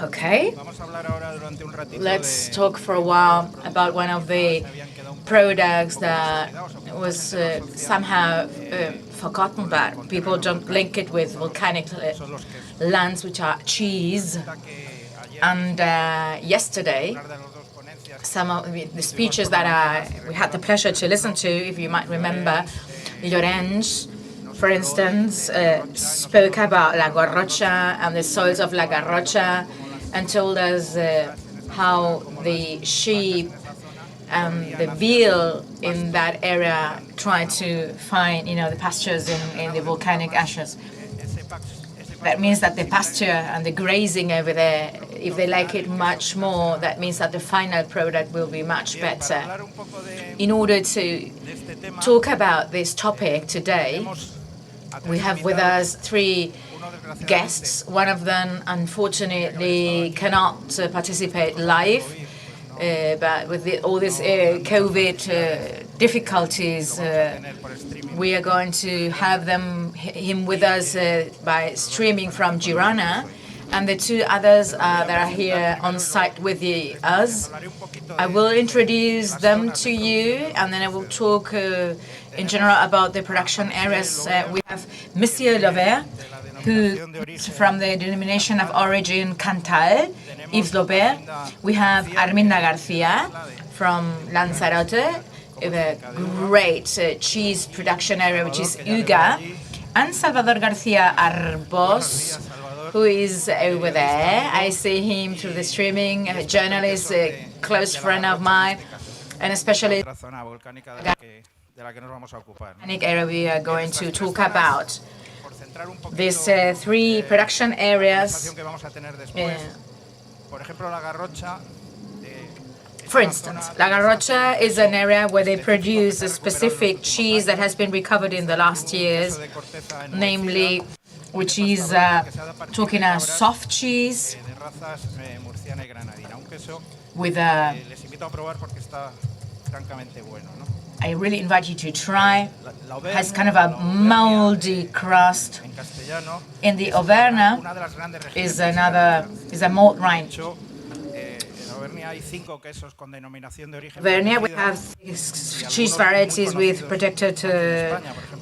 Okay, let's talk for a while about one of the products that was somehow forgotten, but people don't link it with volcanic lands, which are cheese. And yesterday, some of the speeches that we had the pleasure to listen to, if you might remember, Llorenç, for instance, spoke about La Garrocha and the soils of La Garrocha and told us how the sheep and the veal in that area try to find, the pastures in the volcanic ashes. That means that the pasture and the grazing over there, if they like it much more, that means that the final product will be much better. In order to talk about this topic today, we have with us 3 guests. One of them, unfortunately, cannot participate live, but with all these COVID difficulties, we are going to have him with us by streaming from Girona, and the 2 others that are here on site with us. I will introduce them to you, and then I will talk in general about the production areas. We have Monsieur Lovert, who is from the denomination of origin Cantal, Yves Lovert. We have Arminda Garcia from Lanzarote, a great cheese production area, which is UGA, and Salvador Garcia Arbos, who is over there. I see him through the streaming, a journalist, a close friend of mine, and especially the volcanic area we are going to talk about. These 3 production areas, for instance, La Garrocha is an area where they produce a specific cheese that has been recovered in the last years, namely, which is talking a soft cheese with a... I really invite you to try. Has kind of a moldy crust. In the Auvergne is a malt rind. Auvergne, we have cheese varieties with protected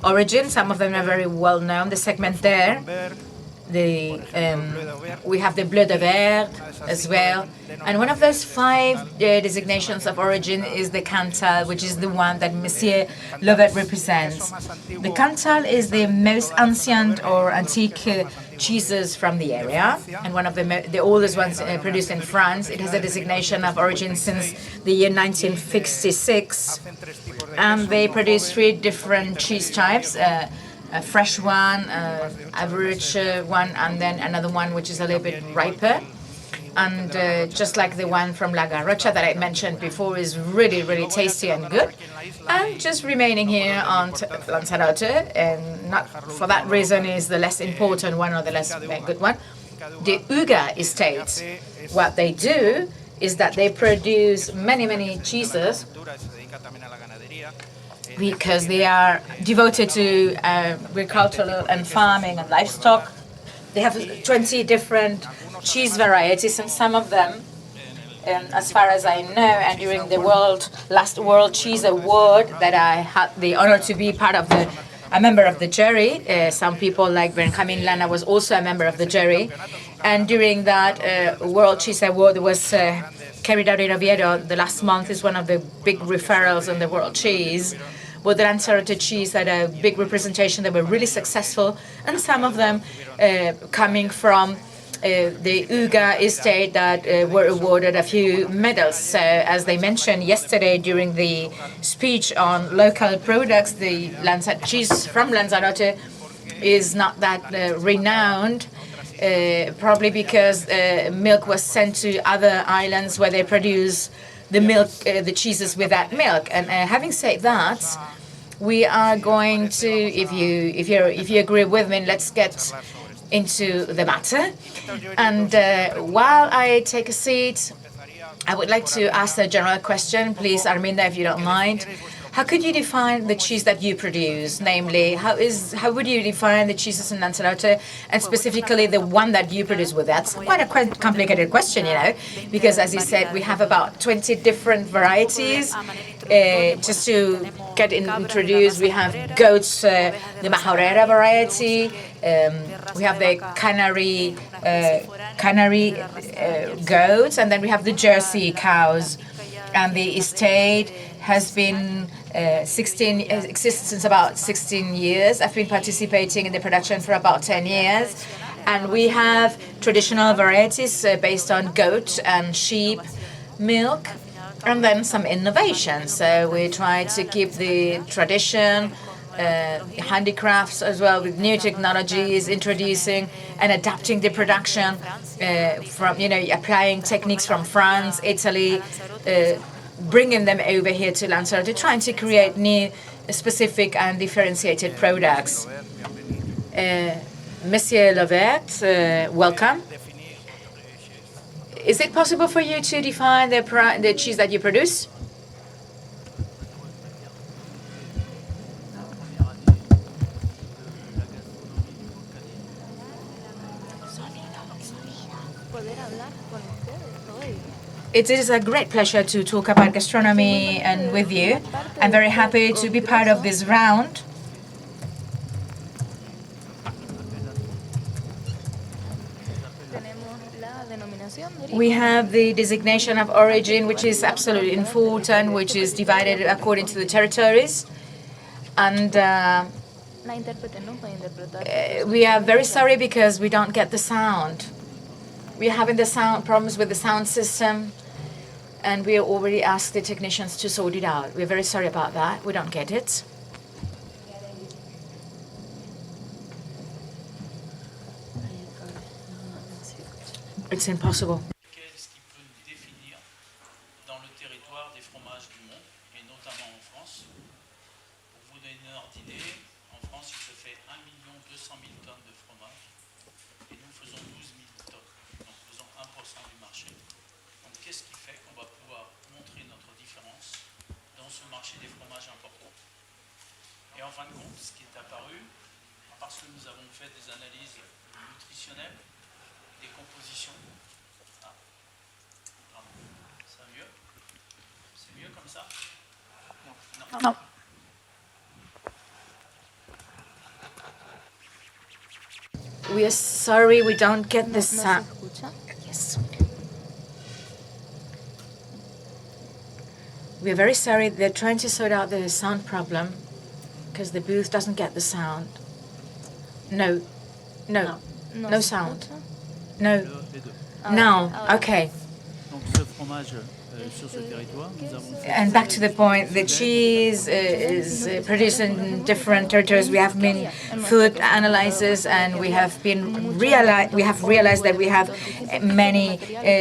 origin. Some of them are very well known. The segment there, we have the Bleu de Vert as well. And one of those 5 designations of origin is the Cantal, which is the one that Monsieur Lovert represents. The Cantal is the most ancient or antique cheeses from the area, and one of the oldest ones produced in France. It has a designation of origin since the year 1956, and they produce 3 different cheese types. A fresh one, average one, and then another one which is a little bit riper. And just like the one from La Garrocha that I mentioned before, is really, really tasty and good. And just remaining here on Lanzarote, and not for that reason is the less important one or the less good one, the UGA estate. What they do is that they produce many, many cheeses because they are devoted to agricultural and farming and livestock. They have 20 different cheese varieties, and some of them, as far as I know, and during the last World Cheese Award that I had the honor to be a member of the jury. Some people like Benjamin Lana was also a member of the jury, and during that World Cheese Award was carried out in Oviedo the last month. Is one of the big referrals on the world cheese. Well, the Lanzarote cheese had a big representation. They were really successful, and some of them coming from the UGA estate that were awarded a few medals. So, as they mentioned yesterday during the speech on local products, the cheese from Lanzarote is not that renowned, probably because milk was sent to other islands where they produce the cheeses with that milk. And having said that, we are going to, if you agree with me, let's get into the matter. And while I take a seat, I would like to ask a general question, please, Arminda, if you don't mind. How could you define the cheese that you produce? Namely, how would you define the cheeses in Lanzarote, and specifically the one that you produce with? That's quite a complicated question, because as you said, we have about 20 different varieties. Just to get introduced, we have goats, the Majorera variety. We have the Canary goats, and then we have the Jersey cows. And the estate has been exists since about 16 years. I've been participating in the production for about 10 years. And we have traditional varieties based on goat and sheep milk, and then some innovation. So we try to keep the tradition, handicrafts as well, with new technologies, introducing and adapting the production from, applying techniques from France, Italy, bringing them over here to Lanzarote, trying to create new, specific and differentiated products. Monsieur Lovert, welcome. Is it possible for you to define the cheese that you produce? It is a great pleasure to talk about gastronomy and with you. I'm very happy to be part of this round. We have the designation of origin, which is absolutely important, which is divided according to the territories. And we are very sorry because we don't get the sound. We're having the sound problems with the sound system, and we already asked the technicians to sort it out. We're very sorry about that. We don't get it. It's impossible. Qu'est-ce qui peut nous définir dans le territoire des fromages du monde, et notamment en France? Pour vous donner une ordre d'idée, en France, il se fait 1 200 000 tonnes de fromage, et nous faisons 12 000 tonnes, donc nous faisons 1% du marché. Donc qu'est-ce qui fait qu'on va pouvoir montrer notre différence dans ce marché des fromages importants? Et en fin de compte, ce qui est apparu, parce que nous avons fait des analyses nutritionnelles, des compositions. Ah. C'est mieux? C'est mieux comme ça? Non. Non. We are sorry we don't get the sound. Yes. We are very sorry. They're trying to sort out the sound problem because the booth doesn't get the sound. No sound. No. No. Okay. And back to the point, the cheese is produced in different territories. We have been food analyzers, and we have realized that we have many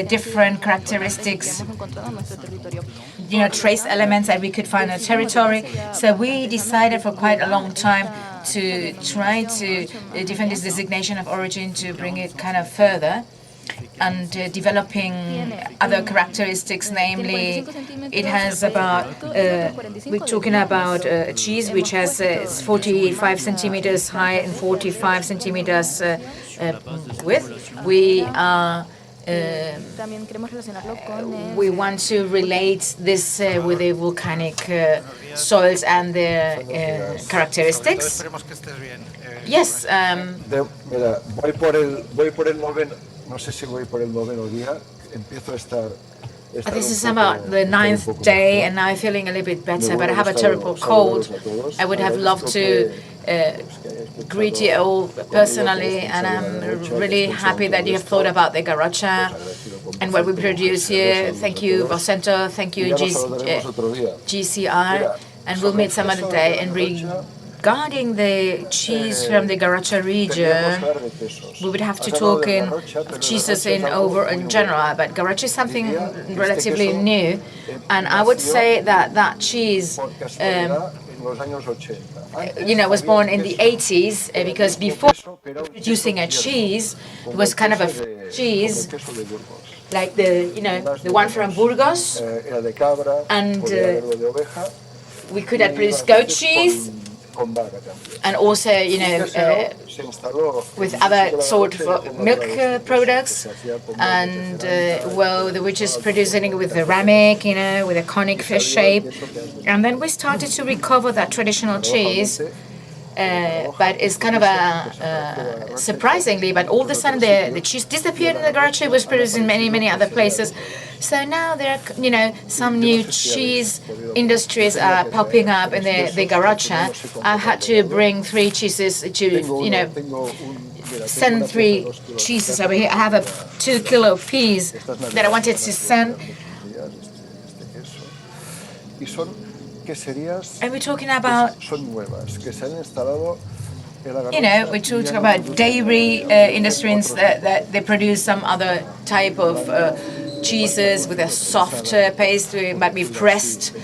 different characteristics, trace elements that we could find on the territory. So we decided for quite a long time to try to defend this designation of origin, to bring it kind of further, and developing other characteristics, namely it has about, we're talking about a cheese which has 45 centimeters high and 45 centimeters width. We want to relate this with the volcanic soils and their characteristics. Yes. This is about the 9th day, and now I'm feeling a little bit better, but I have a terrible cold. I would have loved to greet you all personally, and I'm really happy that you have thought about the garrocha and what we produce here. Thank you, Vocento. Thank you, GCR, and we'll meet some other day. And regarding the cheese from the garrocha region, we would have to talk in cheeses in general, but garrocha is something relatively new, and I would say that cheese was born in the 80s, because before producing a cheese, it was kind of a cheese, like the one from Burgos, and we could have produced goat cheese, and also, with other sort of milk products, and which is producing with ceramic, with a conic shape. And then we started to recover that traditional cheese. But it's kind of surprisingly, but all of a sudden the cheese disappeared in the garage. It was produced in many other places. So now there are, some new cheese industries are popping up in the garage. I had to bring 3 cheeses to, send 3 cheeses over here. I have a 2 kilo piece that I wanted to send. And we're talking about, we're talking about dairy industries that they produce some other type of cheeses with a softer paste. It might be pressed,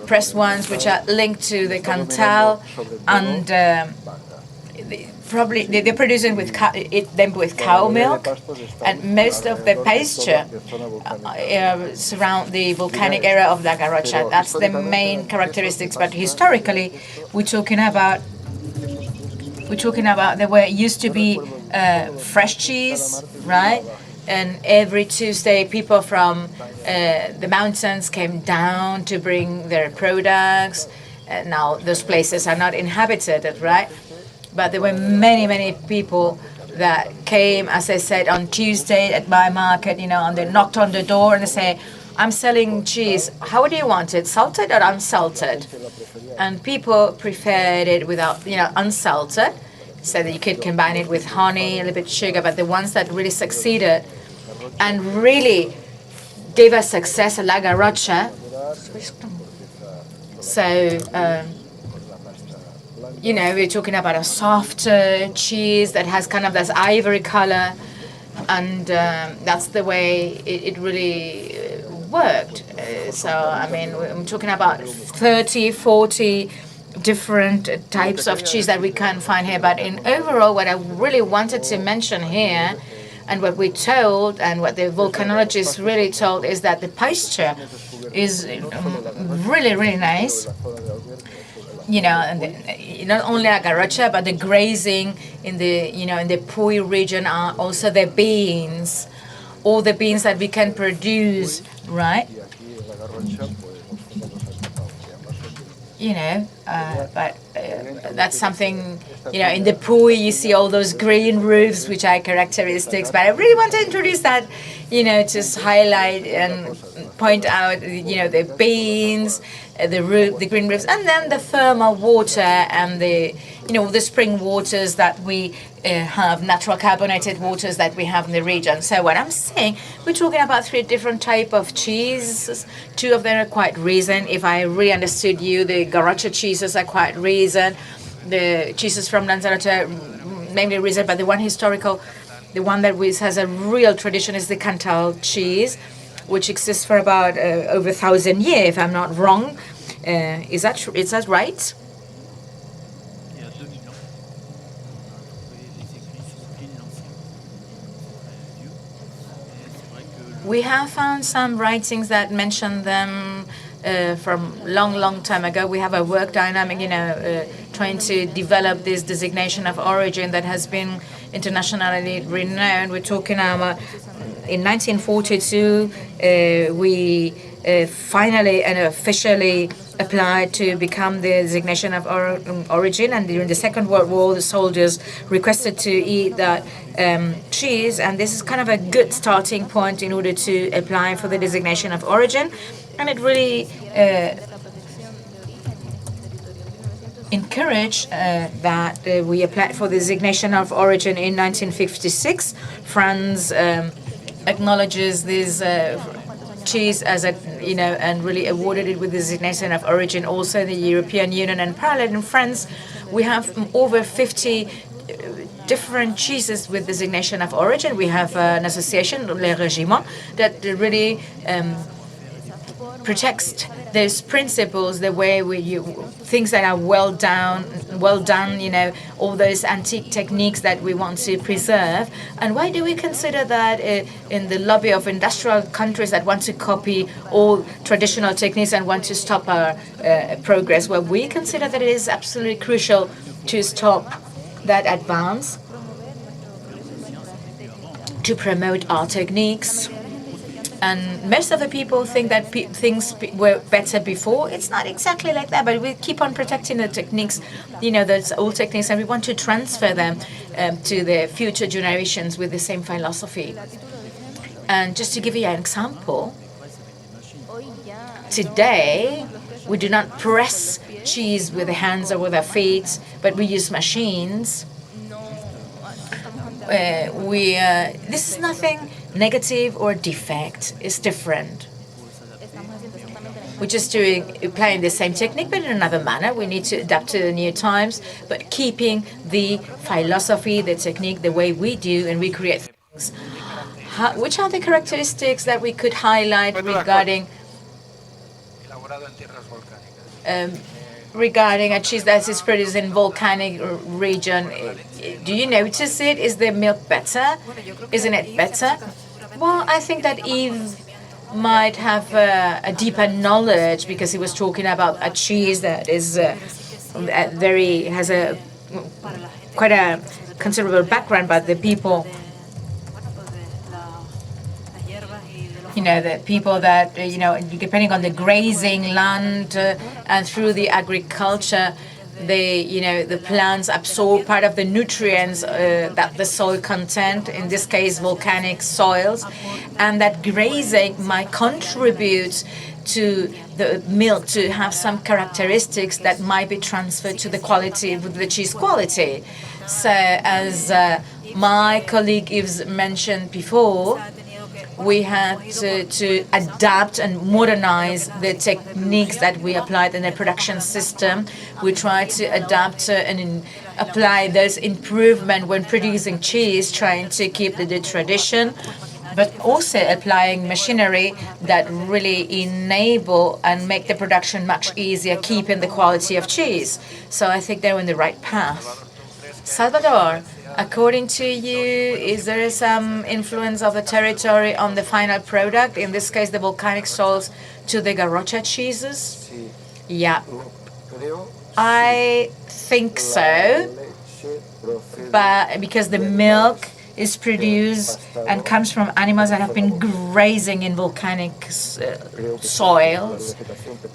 pressed ones which are linked to the Cantal, and probably they're producing them with cow milk, and most of the pasture surround the volcanic area of La Garrocha. That's the main characteristics. But historically, we're talking about there used to be fresh cheese, right? And every Tuesday, people from the mountains came down to bring their products. Now those places are not inhabited, right? But there were many people that came, as I said, on Tuesday at my market, and they knocked on the door and they say, "I'm selling cheese. How do you want it, salted or unsalted?" And people preferred it without, unsalted, so that you could combine it with honey, a little bit sugar. But the ones that really succeeded and really gave us success at La Garrocha, so we're talking about a soft cheese that has kind of this ivory color, and that's the way it really worked. So, I mean, I'm talking about 30, 40 different types of cheese that we can find here. But in overall, what I really wanted to mention here, and what we told, and what the volcanologists really told, is that the pasture is really nice. And not only La Garrocha, but the grazing in the in the Puy region are also the beans, all the beans that we can produce, right? But that's something, in the Puy you see all those green roofs, which are characteristics. But I really want to introduce that, just highlight and point out, the beans, the green roofs, and then the thermal water and the spring waters that we have, natural carbonated waters that we have in the region. So what I'm saying, we're talking about 3 different type of cheeses. 2 of them are quite recent. If I really understood you, the Garrocha cheeses are quite recent. The cheeses from Lanzarote, mainly recent, but the one historical, the one that has a real tradition, is the Cantal cheese, which exists for about over 1,000 years, if I'm not wrong. Is that right? We have found some writings that mention them from long time ago. We have a work dynamic, trying to develop this designation of origin that has been internationally renowned. We're talking about in 1942, we finally and officially applied to become the designation of origin. And during the Second World War, the soldiers requested to eat that cheese. And this is kind of a good starting point in order to apply for the designation of origin. And it really encouraged that we applied for the designation of origin in 1956. France acknowledges this cheese as and really awarded it with the designation of origin. Also, the European Union, and parallel in France, we have over 50 different cheeses with designation of origin. We have an association, Le Régiment, that really protects those principles, the way things that are well down, well done, all those antique techniques that we want to preserve. And why do we consider that in the lobby of industrial countries that want to copy all traditional techniques and want to stop our progress? Well, we consider that it is absolutely crucial to stop that advance, to promote our techniques. And most of the people think that things were better before. It's not exactly like that, but we keep on protecting the techniques, those old techniques, and we want to transfer them to the future generations with the same philosophy. And just to give you an example, today we do not press cheese with the hands or with our feet, but we use machines. This is nothing negative or defect. It's different. We're just applying the same technique, but in another manner. We need to adapt to the new times, but keeping the philosophy, the technique, the way we do and we create things. Which are the characteristics that we could highlight regarding a cheese that is produced in volcanic region? Do you notice it? Is the milk better? Isn't it better? Well, I think that Yves might have a deeper knowledge because he was talking about a cheese that is has quite a considerable background, but the people, the people that, depending on the grazing land and through the agriculture, the plants absorb part of the nutrients that the soil content, in this case volcanic soils, and that grazing might contribute to the milk to have some characteristics that might be transferred to the quality, the cheese quality. So as my colleague Yves mentioned before, we had to adapt and modernize the techniques that we applied in the production system. We tried to adapt and apply those improvements when producing cheese, trying to keep the tradition, but also applying machinery that really enable and make the production much easier, keeping the quality of cheese. So I think they're on the right path. Salvador, according to you, is there some influence of the territory on the final product, in this case the volcanic soils, to the Garrocha cheeses? Yeah, I think so, but because the milk is produced and comes from animals that have been grazing in volcanic soils.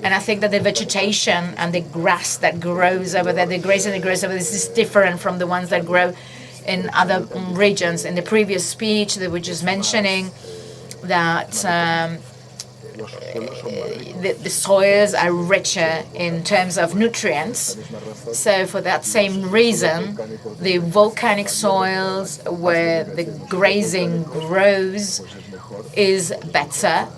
And I think that the vegetation and the grass that grows over there, the grazing that grows over there, is different from the ones that grow in other regions. In the previous speech, they were just mentioning that the soils are richer in terms of nutrients. So for that same reason, the volcanic soils where the grazing grows is better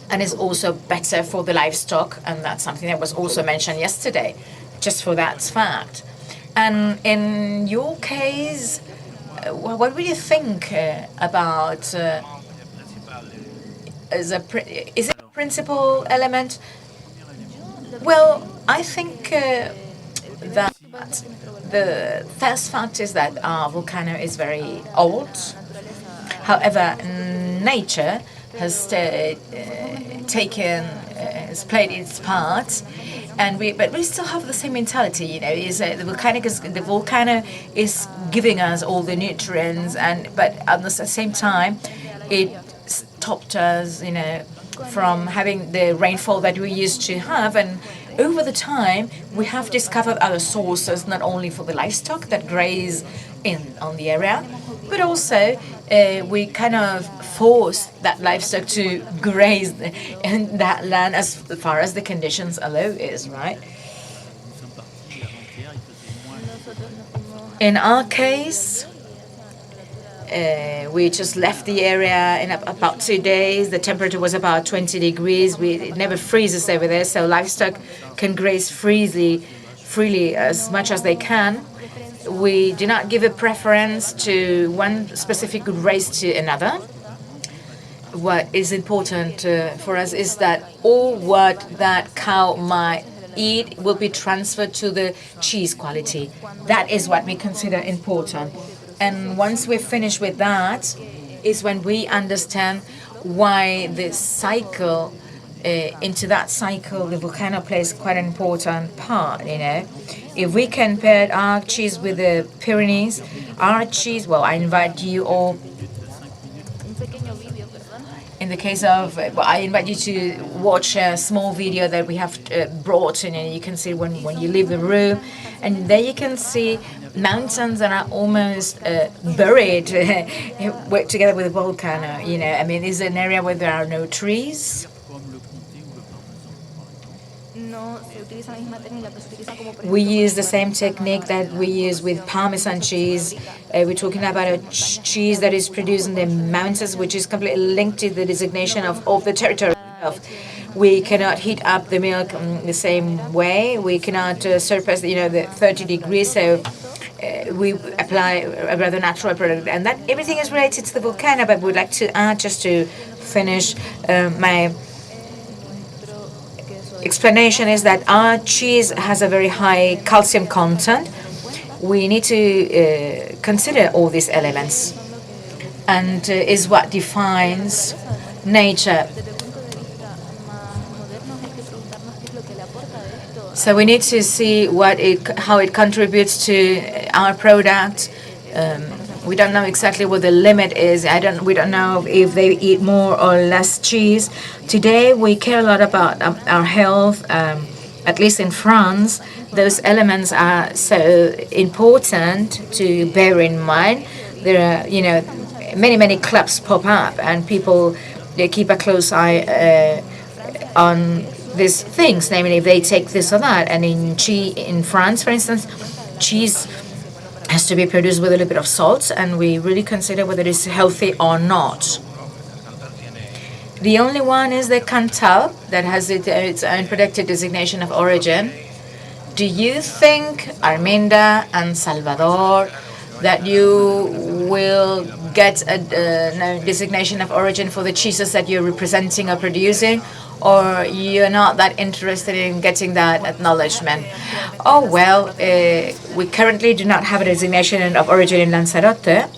and is also better for the livestock. And that's something that was also mentioned yesterday, just for that fact. And in your case, what would you think about is it a principal element? Well, I think that the first fact is that our volcano is very old. However, nature has has played its part, but we still have the same mentality. The volcano is giving us all the nutrients, but at the same time, it stopped us, from having the rainfall that we used to have. And over the time, we have discovered other sources, not only for the livestock that graze on the area, but also we kind of forced that livestock to graze in that land as far as the conditions allow is, right? In our case, we just left the area in about 2 days. The temperature was about 20 degrees. It never freezes over there, so livestock can graze freely as much as they can. We do not give a preference to one specific race to another. What is important for us is that all what that cow might eat will be transferred to the cheese quality. That is what we consider important. And once we finish with that, is when we understand why the cycle, into that cycle, the volcano plays quite an important part, If we compare our cheese with the Pyrenees, our cheese, well, I invite you all, in the case of, I invite you to watch a small video that we have brought in, and you can see when you leave the room, and there you can see mountains that are almost buried together with a volcano. I mean, it's an area where there are no trees. We use the same technique that we use with Parmesan cheese. We're talking about a cheese that is produced in the mountains, which is completely linked to the designation of the territory. We cannot heat up the milk the same way. We cannot surpass, the 30 degrees. So we apply a rather natural product, and that everything is related to the volcano. But we'd like to add, just to finish my explanation, is that our cheese has a very high calcium content. We need to consider all these elements, and is what defines nature. So we need to see how it contributes to our product. We don't know exactly what the limit is. We don't know if they eat more or less cheese. Today we care a lot about our health. At least in France, those elements are so important to bear in mind. There are, many clubs pop up, and people, they keep a close eye on these things, namely if they take this or that. And in France, for instance, cheese has to be produced with a little bit of salt, and we really consider whether it's healthy or not. The only one is the Cantal, that has its own protected designation of origin. Do you think, Arminda and Salvador, that you will get a designation of origin for the cheeses that you're representing or producing, or you're not that interested in getting that acknowledgement? Oh, well, we currently do not have a designation of origin in Lanzarote.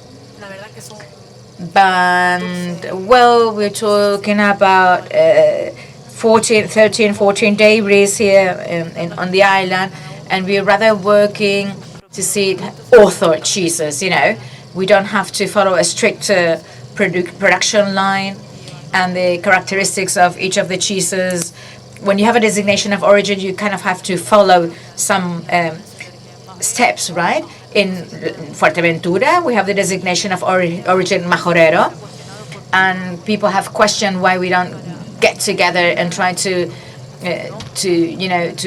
But, well, we're talking about 13, 14 dairies here on the island, and we're rather working to see author cheeses, We don't have to follow a strict production line and the characteristics of each of the cheeses. When you have a designation of origin, you kind of have to follow some steps, right? In Fuerteventura, we have the designation of origin Majorero, and people have questioned why we don't get together and try to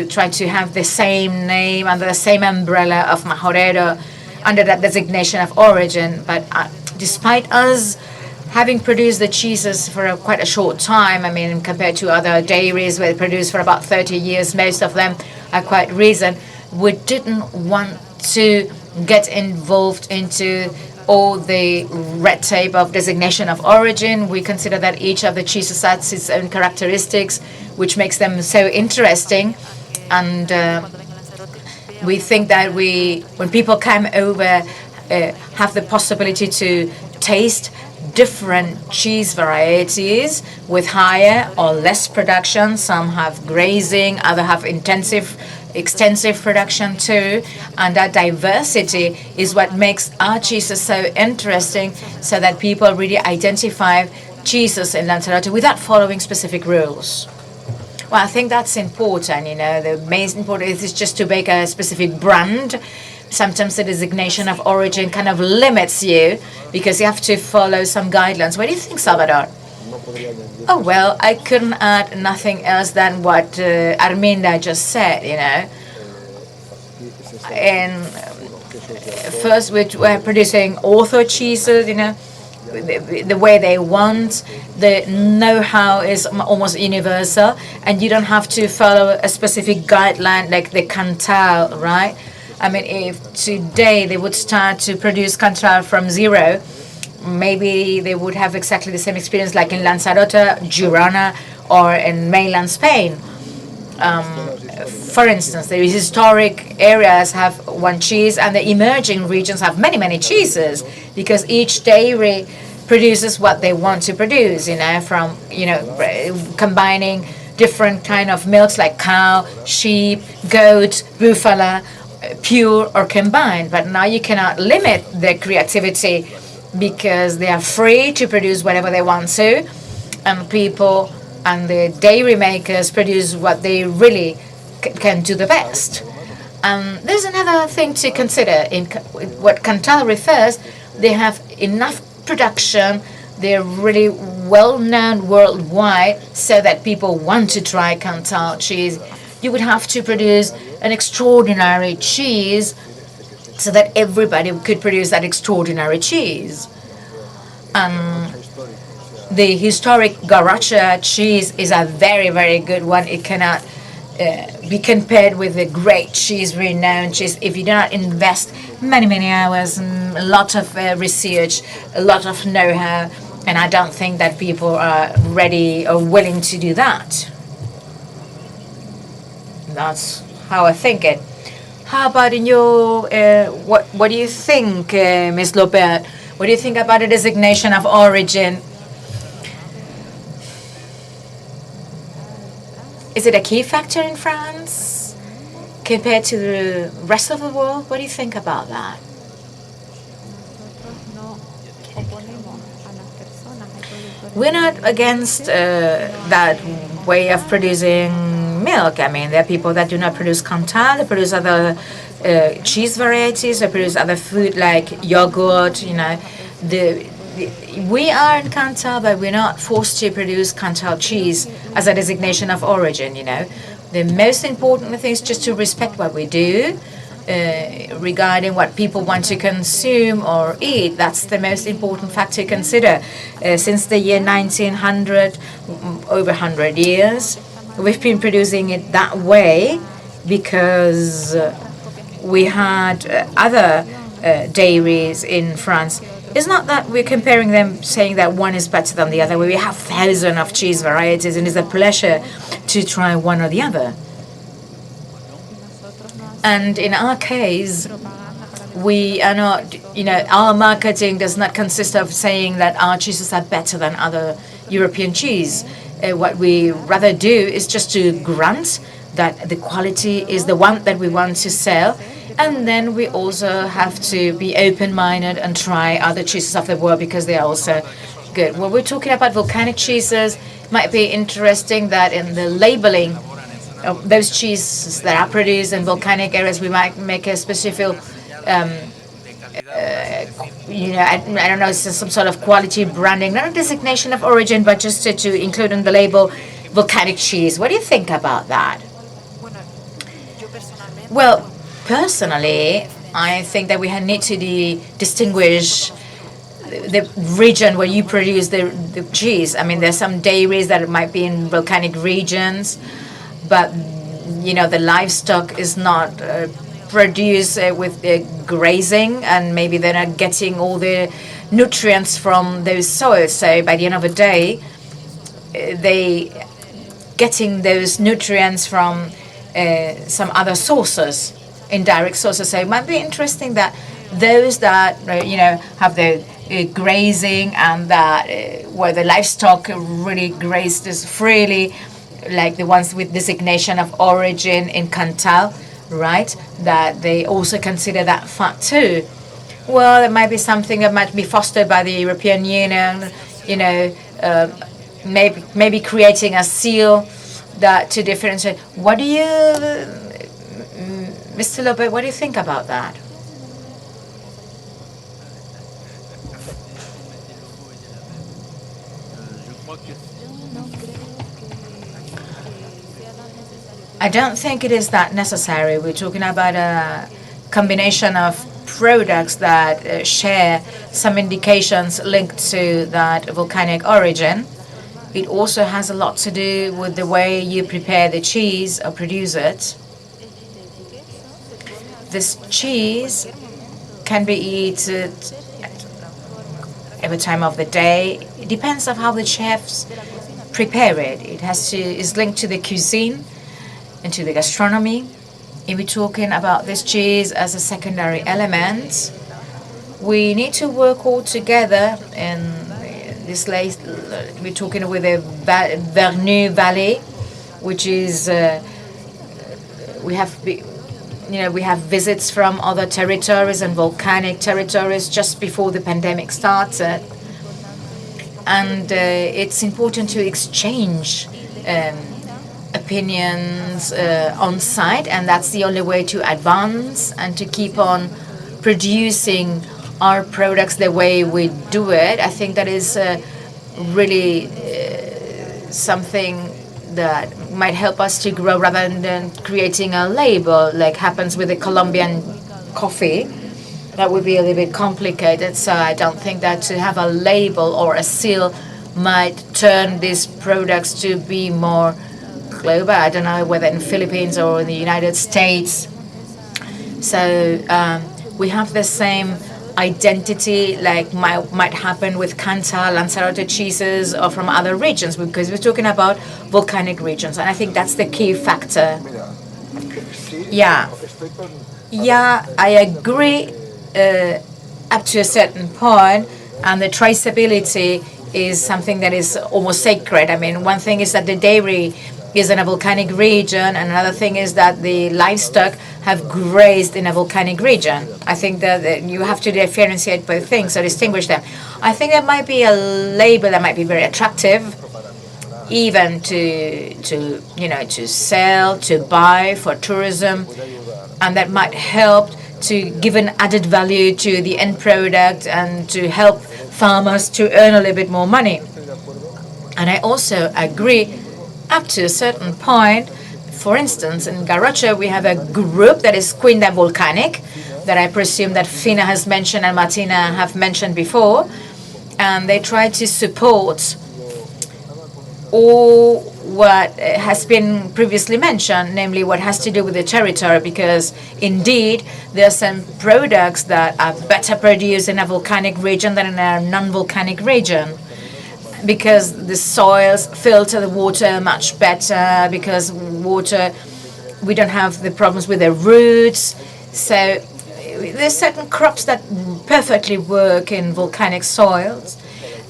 try to have the same name under the same umbrella of Majorero under that designation of origin. But despite us having produced the cheeses for quite a short time, I mean, compared to other dairies where they produce for about 30 years, most of them are quite recent, we didn't want to get involved into all the red tape of designation of origin. We consider that each of the cheeses has its own characteristics, which makes them so interesting. And we think that when people come over, have the possibility to taste different cheese varieties with higher or less production. Some have grazing, others have extensive production too, and that diversity is what makes our cheeses so interesting, so that people really identify cheeses in Lanzarote without following specific rules. Well, I think that's important, the main important is just to make a specific brand. Sometimes the designation of origin kind of limits you because you have to follow some guidelines. What do you think, Salvador? Oh, well, I couldn't add nothing else than what Arminda just said, And first, we're producing author cheeses, the way they want. The know-how is almost universal, and you don't have to follow a specific guideline like the Cantal, right? I mean, if today they would start to produce Cantal from zero, maybe they would have exactly the same experience like in Lanzarote, Girona, or in mainland Spain. for instance, the historic areas have one cheese, and the emerging regions have many, many cheeses, because each dairy produces what they want to produce, from, combining different kind of milks like cow, sheep, goat, buffalo, pure or combined. But now you cannot limit their creativity because they are free to produce whatever they want to, and people and the dairy makers produce what they really can do the best. There's another thing to consider. In what Cantal refers, they have enough production, they're really well known worldwide, so that people want to try Cantal cheese. You would have to produce an extraordinary cheese so that everybody could produce that extraordinary cheese. The historic Garracha cheese is a very, very good one. It cannot be compared with the great cheese, renowned cheese, if you do not invest many, many hours and a lot of research, a lot of know-how. And I don't think that people are ready or willing to do that. That's how I think it. How about in your, what do you think, Ms. Lopez? What do you think about the designation of origin? Is it a key factor in France compared to the rest of the world? What do you think about that? We're not against that way of producing milk. I mean, there are people that do not produce Cantal, they produce other cheese varieties, they produce other food like yogurt, we are in Cantal, but we're not forced to produce Cantal cheese as a designation of origin, The most important thing is just to respect what we do regarding what people want to consume or eat. That's the most important fact to consider. Since the year 1900, over 100 years, we've been producing it that way because we had other dairies in France. It's not that we're comparing them, saying that one is better than the other. We have thousands of cheese varieties, and it's a pleasure to try one or the other. And in our case, we are not, our marketing does not consist of saying that our cheeses are better than other European cheese. What we rather do is just to grant that the quality is the one that we want to sell. And then we also have to be open-minded and try other cheeses of the world because they are also good. When we're talking about volcanic cheeses, it might be interesting that in the labeling of those cheeses that are produced in volcanic areas, we might make a specific, I don't know, some sort of quality branding, not a designation of origin, but just to include in the label volcanic cheese. What do you think about that? Well, personally, I think that we need to distinguish the region where you produce the cheese. I mean, there's some dairies that might be in volcanic regions, but the livestock is not produced with grazing, and maybe they're not getting all the nutrients from those soils. So by the end of the day, they getting those nutrients from some other sources, indirect sources. So it might be interesting that those that have the grazing and that where the livestock really grazes freely, like the ones with designation of origin in Cantal, right? That they also consider that fact too. Well, it might be something that might be fostered by the European Union, maybe creating a seal that to differentiate. What do you, Mr. Lopez, what do you think about that? I don't think it is that necessary. We're talking about a combination of products that share some indications linked to that volcanic origin. It also has a lot to do with the way you prepare the cheese or produce it. This cheese can be eaten at every time of the day. It depends on how the chefs prepare it. It is linked to the cuisine. into the gastronomy. If we're talking about this cheese as a secondary element, we need to work all together in this place. We're talking with the Vernu Valley, which is we have visits from other territories and volcanic territories just before the pandemic started, and it's important to exchange opinions on site, and that's the only way to advance and to keep on producing our products the way we do it. I think that is really something that might help us to grow rather than creating a label like happens with the Colombian coffee. That would be a little bit complicated, so I don't think that to have a label or a seal might turn these products to be more global. I don't know whether in Philippines or in the United States. So we have the same identity like might happen with Cantal, Lanzarote cheeses or from other regions, because we're talking about volcanic regions, and I think that's the key factor. Yeah, I agree up to a certain point, and the traceability is something that is almost sacred. I mean, one thing is that the dairy is in a volcanic region, and another thing is that the livestock have grazed in a volcanic region. I think that you have to differentiate both things, so distinguish them. I think there might be a label that might be very attractive, even to sell, to buy for tourism, and that might help to give an added value to the end product and to help farmers to earn a little bit more money. And I also agree up to a certain point. For instance, in Garrocha, we have a group that is Quinta Volcanic, that I presume that Fina has mentioned and Martina have mentioned before, and they try to support all what has been previously mentioned, namely what has to do with the territory, because indeed there are some products that are better produced in a volcanic region than in a non-volcanic region, because the soils filter the water much better, because water, we don't have the problems with the roots. So there's certain crops that perfectly work in volcanic soils,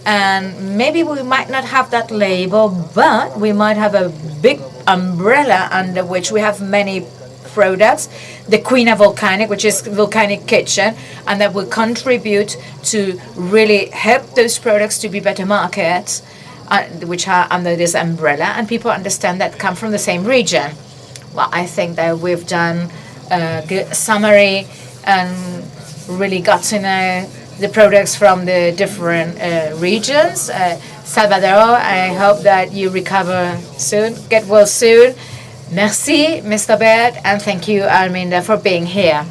and maybe we might not have that label, but we might have a big umbrella under which we have many products, the Quina Volcanic, which is volcanic kitchen, and that will contribute to really help those products to be better markets, which are under this umbrella, and people understand that come from the same region. Well, I think that we've done a good summary and really got to know the products from the different regions. Salvador, I hope that you recover soon, get well soon. Merci, Mr. Baird, and thank you, Arminda, for being here.